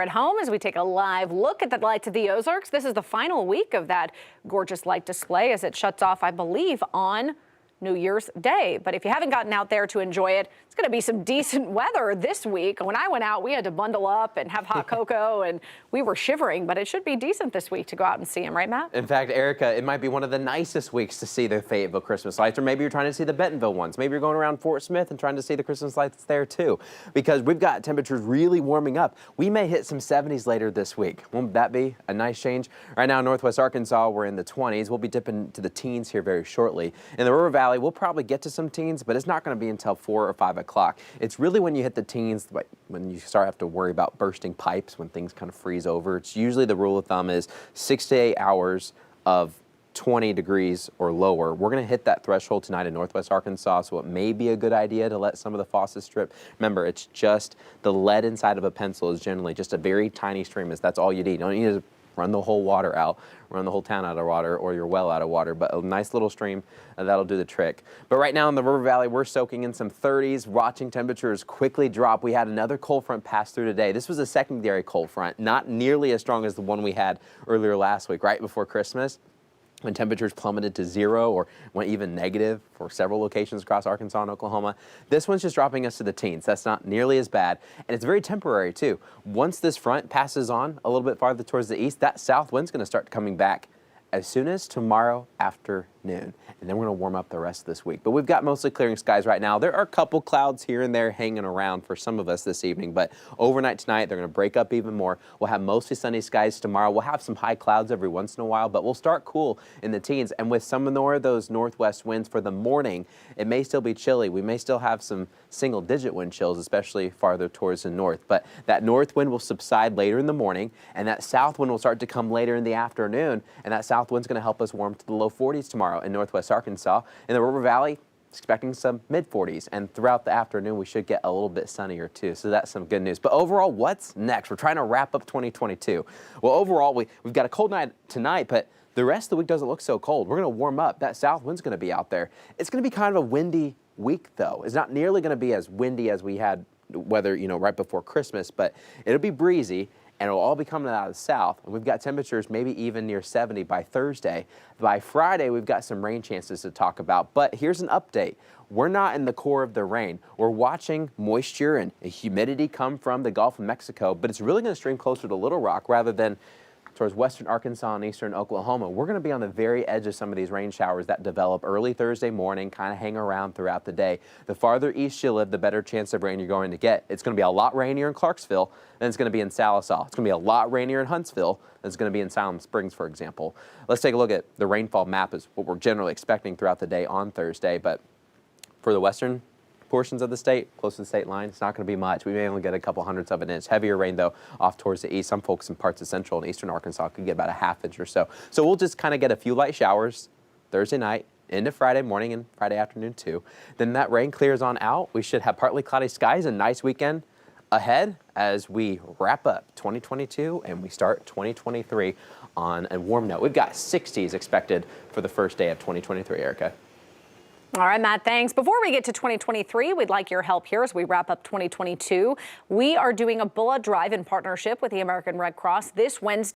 At home as we take a live look at the lights of the Ozarks. This is the final week of that gorgeous light display as it shuts off, I believe, on New Year's Day. But if you haven't gotten out there to enjoy it, it's going to be some decent weather this week. When I went out, we had to bundle up and have hot cocoa, and we were shivering, but it should be decent this week to go out and see them, right, Matt? In fact, Erica, it might be one of the nicest weeks to see the Fayetteville Christmas lights, or maybe you're trying to see the Bentonville ones. Maybe you're going around Fort Smith and trying to see the Christmas lights there too, because we've got temperatures really warming up. We may hit some 70s later this week. Won't that be a nice change? Right now, Northwest Arkansas, we're in the 20s. We'll be dipping to the teens here very shortly. In the River Valley, we'll probably get to some teens, but it's not going to be until 4 or 5 o'clock. It's really when you hit the teens, like when you start to have to worry about bursting pipes, when things kind of freeze over. It's usually the rule of thumb is 6 to 8 hours of 20 degrees or lower. We're going to hit that threshold tonight in Northwest Arkansas, so it may be a good idea to let some of the faucets drip. Remember, it's just the lead inside of a pencil is generally just a very tiny stream. That's all you need. You don't need to run the whole water out, run the whole town out of water, or your well out of water, but a nice little stream, that'll do the trick. But right now in the River Valley, we're soaking in some 30s, watching temperatures quickly drop. We had another cold front pass through today. This was a secondary cold front, not nearly as strong as the one we had earlier last week, right before Christmas, when temperatures plummeted to 0 or went even negative for several locations across Arkansas and Oklahoma. This one's just dropping us to the teens. That's not nearly as bad, and it's very temporary too. Once this front passes on a little bit farther towards the east, that south wind's going to start coming back as soon as tomorrow afternoon, and then we're going to warm up the rest of this week. But we've got mostly clearing skies right now. There are a couple clouds here and there hanging around for some of us this evening, but overnight tonight they're going to break up even more. We'll have mostly sunny skies tomorrow. We'll have some high clouds every once in a while, but we'll start cool in the teens, and with some more of those northwest winds for the morning, it may still be chilly. We may still have some single-digit wind chills, especially farther towards the north, but that north wind will subside later in the morning, and that south wind will start to come later in the afternoon, and that south wind's going to help us warm to the low 40s tomorrow in Northwest Arkansas. In the River Valley, expecting some mid-40s, and throughout the afternoon we should get a little bit sunnier too, so that's some good news. But overall, what's next? We're trying to wrap up 2022. Well, overall, we've got a cold night tonight, but the rest of the week doesn't look so cold. We're going to warm up. That south wind's going to be out there. It's going to be kind of a windy week, though. It's not nearly going to be as windy as we had weather, right before Christmas, but it'll be breezy, and it'll all be coming out of the south. And we've got temperatures maybe even near 70 by Thursday. By Friday, we've got some rain chances to talk about. But here's an update. We're not in the core of the rain. We're watching moisture and humidity come from the Gulf of Mexico, but it's really going to stream closer to Little Rock rather than towards western Arkansas and eastern Oklahoma. We're going to be on the very edge of some of these rain showers that develop early Thursday morning, kind of hang around throughout the day. The farther east you live, the better chance of rain you're going to get. It's going to be a lot rainier in Clarksville than it's going to be in Sallisaw. It's going to be a lot rainier in Huntsville than it's going to be in Salem Springs, for example. Let's take a look at the rainfall map is what we're generally expecting throughout the day on Thursday, but for the western portions of the state, close to the state line, it's not going to be much. We may only get a couple hundredths of an inch. Heavier rain, though, off towards the east. Some folks in parts of central and eastern Arkansas could get about a ½ inch or so. So we'll just kind of get a few light showers Thursday night into Friday morning and Friday afternoon, too. Then that rain clears on out. We should have partly cloudy skies, a nice weekend ahead as we wrap up 2022 and we start 2023 on a warm note. We've got 60s expected for the first day of 2023, Erica. All right, Matt, thanks. Before we get to 2023, we'd like your help here as we wrap up 2022. We are doing a blood drive in partnership with the American Red Cross this Wednesday.